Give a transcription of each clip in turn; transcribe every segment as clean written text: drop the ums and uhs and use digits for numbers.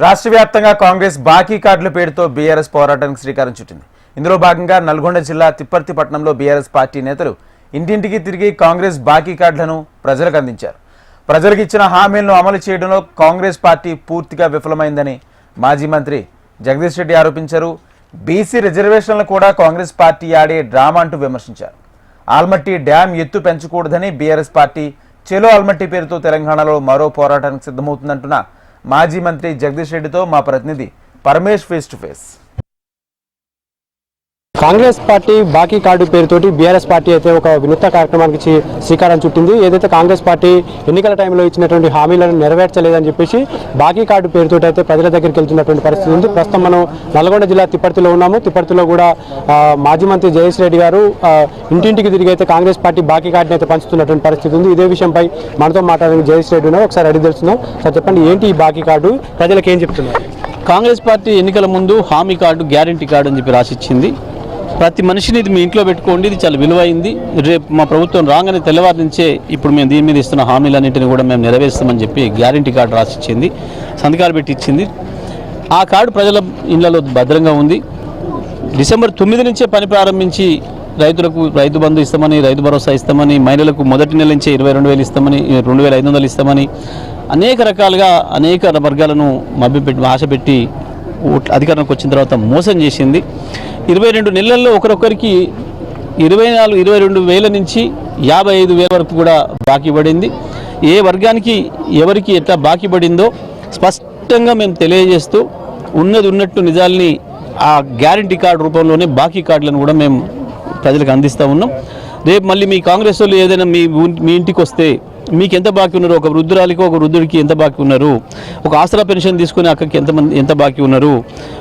రాష్ట్ర వ్యాప్తంగా కాంగ్రెస్ బాకీ కార్డుల పేరుతో బీఆర్ఎస్ పోరాటానికి శ్రీకారం చుట్టింది. ఇందులో భాగంగా నల్గొండ జిల్లా తిప్పర్తిపట్నంలో బీఆర్ఎస్ పార్టీ నేతలు ఇంటింటికి తిరిగి కాంగ్రెస్ బాకీ కార్డులను ప్రజలకు అందించారు. ప్రజలకు ఇచ్చిన హామీలను అమలు చేయడంలో కాంగ్రెస్ పార్టీ పూర్తిగా విఫలమైందని మాజీ మంత్రి జగదీష్ రెడ్డి ఆరోపించారు. బీసీ రిజర్వేషన్లు కూడా కాంగ్రెస్ పార్టీ ఆడే డ్రామా అంటూ విమర్శించారు. ఆల్మట్టి డ్యాం ఎత్తు పెంచకూడదని బీఆర్ఎస్ పార్టీ చెలో ఆల్మట్టి పేరుతో తెలంగాణలో మరో పోరాటానికి సిద్ధమవుతుందంటున్న మాజీ మంత్రి జగదీష్ రెడ్డితో మా ప్రతినిధి Paramesh face to face. Congress party బాకీ కార్డు పేరుతోటి బీఆర్ఎస్ పార్టీ అయితే ఒక వినూత్న కార్యక్రమానికి శ్రీకారం చుట్టింది. ఏదైతే కాంగ్రెస్ పార్టీ ఎన్నికల టైంలో ఇచ్చినటువంటి హామీలను నెరవేర్చలేదని చెప్పేసి బాకీ కార్డు పేరుతోటి అయితే ప్రజల దగ్గరికి వెళ్తున్నటువంటి పరిస్థితి ఉంది. ప్రస్తుతం మనం నల్గొండ జిల్లా తిప్పర్తిలో ఉన్నాము. తిప్పర్తిలో కూడా మాజీ మంత్రి జగదీష్ రెడ్డి గారు ఇంటింటికి తిరిగి అయితే కాంగ్రెస్ పార్టీ బాకీ కార్డుని అయితే పంచుతున్నటువంటి పరిస్థితి ఉంది. ఇదే విషయంపై మనతో మాట్లాడిన జగదీష్ రెడ్డి ఉన్నారు. ఒకసారి అడిగి తెలుస్తున్నాం. సార్ చెప్పండి, ఏంటి ఈ బాకీ కార్డు, ప్రజలకు ఏం చెప్తున్నారు? కాంగ్రెస్ పార్టీ ఎన్నికల ముందు హామీ కార్డు, గ్యారంటీ కార్డు అని చెప్పి రాసిచ్చింది. ప్రతి మనిషిని ఇది మీ ఇంట్లో పెట్టుకోండి, ఇది చాలా విలువైంది, రేపు మా ప్రభుత్వం రాగానే తెల్లవారి నుంచే ఇప్పుడు మేము దీని మీద ఇస్తున్న హామీలన్నింటినీ కూడా మేము నెరవేరుస్తామని చెప్పి గ్యారంటీ కార్డు రాసిచ్చింది, సంతకాలు పెట్టి ఇచ్చింది. ఆ కార్డు ప్రజల ఇళ్లలో భద్రంగా ఉంది. డిసెంబర్ 9 నుంచే పని ప్రారంభించి రైతులకు రైతు బంధు ఇస్తామని, రైతు భరోసా ఇస్తామని, మహిళలకు మొదటి నెల నుంచే 22,000 ఇస్తామని, 2,500 ఇస్తామని అనేక రకాలుగా అనేక వర్గాలను ఆశపెట్టి అధికారంలోకి వచ్చిన తర్వాత మోసం చేసింది. 22 నెలల్లో ఒకరొకరికి 22,000 నుంచి 55,000 వరకు కూడా బాకీ పడింది. ఏ వర్గానికి ఎవరికి ఎట్లా బాకీ పడిందో స్పష్టంగా మేము తెలియజేస్తూ ఉన్నట్టు నిజాల్ని ఆ గ్యారంటీ కార్డు రూపంలోనే బాకీ కార్డులను కూడా మేము ప్రజలకు అందిస్తూ ఉన్నాం. రేపు మళ్ళీ మీ కాంగ్రెస్ వాళ్ళు ఏదైనా మీ ఇంటికి వస్తే మీకు ఎంత బాకీ ఉన్నారు, ఒక వృద్ధురాలికి ఒక వృద్ధుడికి ఎంత బాకీ ఉన్నారు, ఒక ఆసరా పెన్షన్ తీసుకునే అక్కడికి ఎంత బాకీ ఉన్నారు,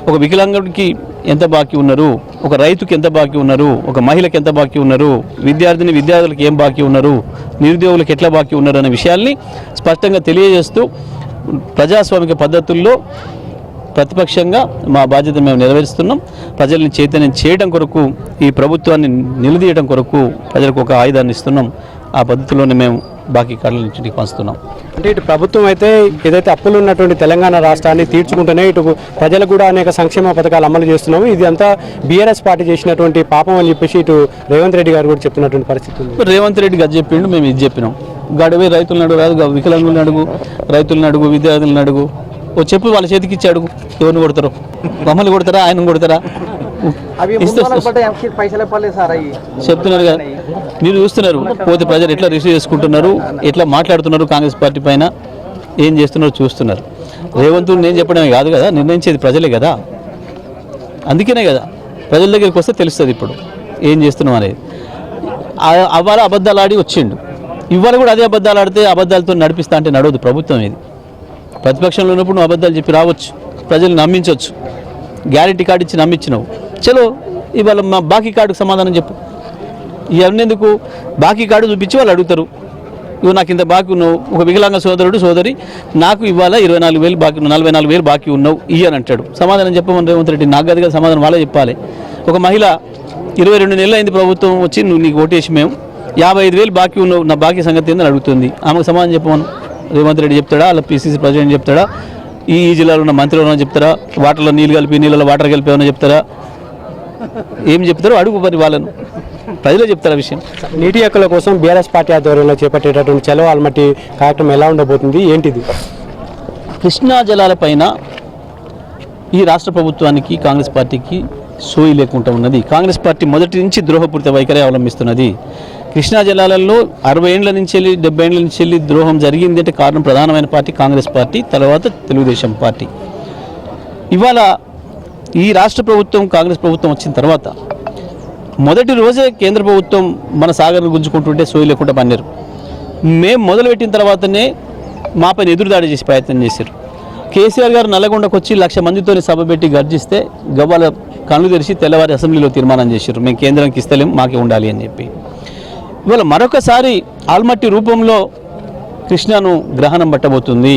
ఒక వికలాంగుడికి ఎంత బాకీ ఉన్నారు, ఒక రైతుకి ఎంత బాకీ ఉన్నారు, ఒక మహిళకి ఎంత బాకీ ఉన్నారు, విద్యార్థులకు ఏం బాకీ ఉన్నారు, నిరుద్యోగులకు ఎట్లా బాకీ ఉన్నారు అనే విషయాల్ని స్పష్టంగా తెలియజేస్తూ ప్రజాస్వామిక పద్ధతుల్లో ప్రతిపక్షంగా మా బాధ్యత మేము నెరవేరుస్తున్నాం. ప్రజల్ని చైతన్యం చేయడం కొరకు, ఈ ప్రభుత్వాన్ని నిలదీయడం కొరకు ప్రజలకు ఒక ఆయుధాన్ని ఇస్తున్నాం. ఆ పద్ధతిలోనే మేము బాకీ కార్డుల నుంచి పంచుతున్నాం. అంటే ఇటు ప్రభుత్వం అయితే ఏదైతే అప్పులు ఉన్నటువంటి తెలంగాణ రాష్ట్రాన్ని తీర్చుకుంటూనే ఇటు ప్రజలు కూడా అనేక సంక్షేమ పథకాలు అమలు చేస్తున్నాము. ఇది అంతా బీఆర్ఎస్ పార్టీ చేసినటువంటి పాపం అని చెప్పేసి ఇటు రేవంత్ రెడ్డి గారు కూడా చెప్తున్నటువంటి పరిస్థితి ఉంది. రేవంత్ రెడ్డి గారు చెప్పిండు, మేము ఇది చెప్పినాం. గడవే రైతులను అడుగు రాదు, వికలాంగులను అడుగు, రైతులను అడుగు, విద్యార్థులను అడుగు, ఓ చెప్పు వాళ్ళ చేతికి ఇచ్చి అడుగు. ఎవరిని కొడతారో, మమ్మల్ని కొడతారా, ఆయన కొడతారా చెప్తున్నారు కదా. మీరు చూస్తున్నారు పోతే ప్రజలు ఎట్లా రిసీవ్ చేసుకుంటున్నారు, ఎట్లా మాట్లాడుతున్నారు, కాంగ్రెస్ పార్టీ పైన ఏం చేస్తున్నారో చూస్తున్నారు. రేవంత్ నేను చెప్పడమే కాదు కదా, నిర్ణయించేది ప్రజలే కదా. అందుకనే కదా ప్రజల దగ్గరికి వస్తే తెలుస్తుంది ఇప్పుడు ఏం చేస్తున్నాం అనేది. అవ్వాల అబద్ధాలు ఆడి వచ్చిండు, ఇవాళ కూడా అదే అబద్ధాలు ఆడితే అబద్ధాలతో నడిపిస్తా అంటే నడవదు ప్రభుత్వం. ఇది ప్రతిపక్షంలో ఉన్నప్పుడు నువ్వు అబద్ధాలు చెప్పి రావచ్చు, ప్రజలు నమ్మించవచ్చు. గ్యారెంటీ కార్డు ఇచ్చి నమ్మించినావు, చలో ఇవాళ మా బాకీ కార్డుకు సమాధానం చెప్పు. ఇవన్నెందుకు? బాకీ కార్డు చూపించి వాళ్ళు అడుగుతారు, ఇవి నాకు ఇంత బాకీ ఉన్నావు, ఒక వికలాంగ సోదరి నాకు ఇవాళ 24,000 బాకీ, 44,000 బాకీ ఉన్నావు ఇయ్యని అంటాడు. సమాధానం చెప్పమని రేవంత్ రెడ్డి, నాకు గదిగా సమాధానం వాళ్ళే చెప్పాలి. ఒక మహిళ 22 నెలలు అయింది ప్రభుత్వం వచ్చి, నీకు ఓటేసి మేము 55,000 బాకీ ఉన్నావు, నా బాకీ సంగతి ఏందని అడుగుతుంది. ఆమెకు సమాధానం చెప్పమను. రేవంత్ రెడ్డి చెప్తాడా, అలా PCC ప్రెసిడెంట్ చెప్తాడా, ఈ జిల్లాలో ఉన్న మంత్రులు ఏమైనా చెప్తారా, వాటర్లో నీళ్ళు కలిపి నీళ్ళలో వాటర్ కలిపి ఏమైనా చెప్తారా, ఏం చెప్తారో అడుగు మరి వాళ్ళను, ప్రజలే చెప్తారా విషయం. నీటి హక్కుల కోసం బీఆర్ఎస్ పార్టీ ఆధ్వర్యంలో చేపట్టేటటువంటి చలో ఆల్మట్టి కార్యక్రమం ఎలా ఉండబోతుంది, ఏంటిది? కృష్ణా జలాలపైన ఈ రాష్ట్ర ప్రభుత్వానికి కాంగ్రెస్ పార్టీకి సోయి లేకుండా ఉన్నది. కాంగ్రెస్ పార్టీ మొదటి నుంచి ద్రోహపూరిత వైఖరి అవలంబిస్తున్నది. కృష్ణా జలాలలో 60 ఏళ్ల నుంచి వెళ్ళి 70 ఏళ్ల నుంచి వెళ్ళి ద్రోహం జరిగింది అంటే కారణం ప్రధానమైన పార్టీ కాంగ్రెస్ పార్టీ, తర్వాత తెలుగుదేశం పార్టీ. ఇవాళ ఈ రాష్ట్ర ప్రభుత్వం కాంగ్రెస్ ప్రభుత్వం వచ్చిన తర్వాత మొదటి రోజే కేంద్ర ప్రభుత్వం మన సాగర్ను గుంజుకుంటుంటే సోయి లేకుండా పన్నారు. మేము మొదలుపెట్టిన తర్వాతనే మా పైన ఎదురుదాడి చేసి ప్రయత్నం చేశారు. కేసీఆర్ గారు నల్లగొండకు వచ్చి 1,00,000 మందితో సభ పెట్టి గర్జిస్తే గవ్వాల కళ్ళు తెరిచి తెల్లవారి అసెంబ్లీలో తీర్మానం చేశారు, మేము కేంద్రానికి ఇస్తలేం, మాకే ఉండాలి అని చెప్పి. ఇవాళ మరొకసారి ఆల్మట్టి రూపంలో కృష్ణను గ్రహణం పట్టబోతుంది.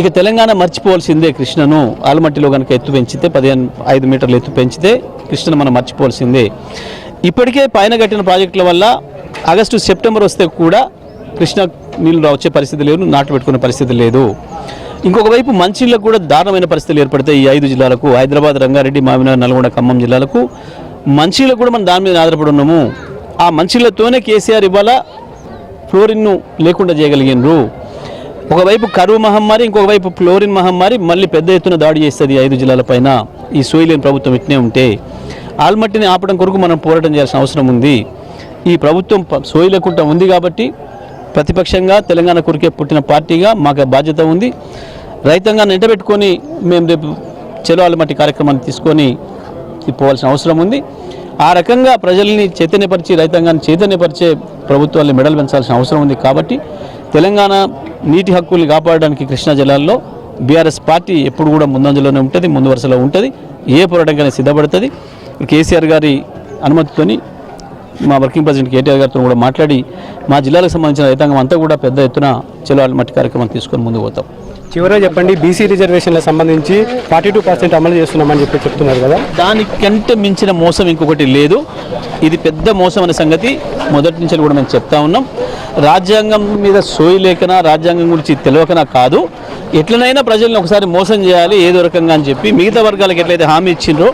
ఇక తెలంగాణ మర్చిపోవాల్సిందే కృష్ణను. ఆల్మట్టిలో కనుక ఎత్తు పెంచితే 5 మీటర్లు ఎత్తు పెంచితే కృష్ణను మనం మర్చిపోవాల్సిందే. ఇప్పటికే పైన కట్టిన ప్రాజెక్టుల వల్ల ఆగస్టు సెప్టెంబర్ వస్తే కూడా కృష్ణ నీళ్ళు వచ్చే పరిస్థితి లేదు, నాటు పెట్టుకునే పరిస్థితి లేదు. ఇంకొక వైపు మంచిళ్ళకు కూడా దారుణమైన పరిస్థితులు ఏర్పడతాయి. ఈ 5 జిల్లాలకు, హైదరాబాద్, రంగారెడ్డి, మామినార్, నల్గొండ, ఖమ్మం జిల్లాలకు మంచిళ్ళకు కూడా మనం దాని మీద ఆధారపడి ఉన్నాము. ఆ మంచిళ్ళతోనే కేసీఆర్ ఇవాళ ఫ్లోరిన్ను లేకుండా చేయగలిగినరు. ఒకవైపు కరువు మహమ్మారి, ఇంకొక వైపు ఫ్లోరిన్ మహమ్మారి మళ్ళీ పెద్ద ఎత్తున దాడి చేస్తుంది 5 జిల్లాల పైన. ఈ సోయిలేని ప్రభుత్వం ఇట్నే ఉంటే ఆల్మట్టిని ఆపడం కొరకు మనం పోరాటం చేయాల్సిన అవసరం ఉంది. ఈ ప్రభుత్వం సోయి లేకుండా ఉంది కాబట్టి ప్రతిపక్షంగా తెలంగాణ కొరికే పుట్టిన పార్టీగా మాకు బాధ్యత ఉంది. రైతాంగాన్ని ఎంటబెట్టుకొని మేము రేపు చెలో ఆల్మట్టి కార్యక్రమాన్ని తీసుకొని పోవాల్సిన అవసరం ఉంది. ఆ రకంగా ప్రజల్ని చైతన్యపరిచి, రైతాంగాన్ని చైతన్యపరిచే ప్రభుత్వాన్ని మెడలు పెంచాల్సిన అవసరం ఉంది. కాబట్టి తెలంగాణ నీటి హక్కుల్ని కాపాడడానికి కృష్ణా జలాల్లో బీఆర్ఎస్ పార్టీ ఎప్పుడు కూడా ముందంజలోనే ఉంటుంది, ముందు వరుసలో ఉంటుంది. ఏ పోరాటంగానే సిద్ధపడుతుంది. కేసీఆర్ గారి అనుమతితోని మా వర్కింగ్ ప్రెసిడెంట్ కేటీఆర్ గారితో కూడా మాట్లాడి మా జిల్లాలకు సంబంధించిన రైతాంగం అంతా కూడా పెద్ద ఎత్తున చెలో ఆల్మట్టి కార్యక్రమం తీసుకొని ముందుకు పోతాం. చివరిగా చెప్పండి, బీసీ రిజర్వేషన్లకు సంబంధించి 42% అమలు చేస్తున్నామని చెప్తున్నారు కదా, దానికంటే మించిన మోసం ఇంకొకటి లేదు. ఇది పెద్ద మోసం అనే సంగతి మొదటి నుంచి కూడా మేము చెప్తా ఉన్నాం. రాజ్యాంగం మీద సోయి లేకనా, రాజ్యాంగం గురించి తెలియకనా కాదు, ఎట్లనైనా ప్రజల్ని ఒకసారి మోసం చేయాలి ఏదో రకంగా అని చెప్పి మిగతా వర్గాలకు ఎట్లయితే హామీ ఇచ్చిండ్రో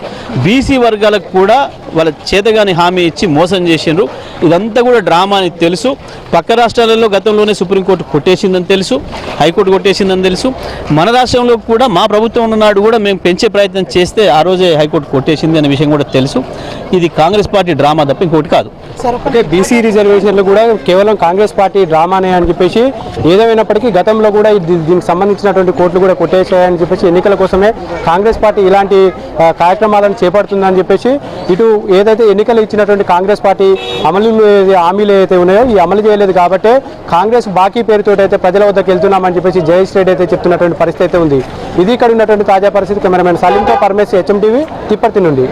బీసీ వర్గాలకు కూడా వాళ్ళ చేతగాని హామీ ఇచ్చి మోసం చేసిండ్రు. ఇదంతా కూడా డ్రామా అని తెలుసు. పక్క రాష్ట్రాలలో గతంలోనే సుప్రీంకోర్టు కొట్టేసిందని తెలుసు, హైకోర్టు కొట్టేసిందని తెలుసు. మన రాష్ట్రంలో కూడా మా ప్రభుత్వం ఉన్ననాడు కూడా మేము పెంచే ప్రయత్నం చేస్తే ఆ రోజే హైకోర్టు కొట్టేసింది అనే విషయం కూడా తెలుసు. ఇది కాంగ్రెస్ పార్టీ డ్రామా తప్ప ఇంకోటి కాదు. అంటే బీసీ రిజర్వేషన్లు కూడా కేవలం కాంగ్రెస్ పార్టీ డ్రామానే అని చెప్పేసి, ఏదేమైనప్పటికీ గతంలో కూడా దీనికి సంబంధించినటువంటి కోర్టులు కూడా కొట్టేసాయని చెప్పేసి ఎన్నికల కోసమే కాంగ్రెస్ పార్టీ ఇలాంటి కార్యక్రమాలను చేపడుతుందని చెప్పేసి, ఇటు ఏదైతే ఎన్నికలు ఇచ్చినటువంటి కాంగ్రెస్ పార్టీ హామీలు ఏదైతే ఉన్నాయో ఈ అమలు చేయలేదు కాబట్టి కాంగ్రెస్ బాకీ పేరుతో అయితే ప్రజల వద్దకు వెళ్తున్నామని చెప్పేసి జయేష్ రెడ్డి అయితే చెప్తున్నటువంటి పరిస్థితి అయితే ఉంది. ఇది ఇక్కడ ఉన్నటువంటి తాజా పరిస్థితి. కెమెరామెన్ సలీంతో పరమేశ్వర్, HM TV, తిప్పర్తి నుండి.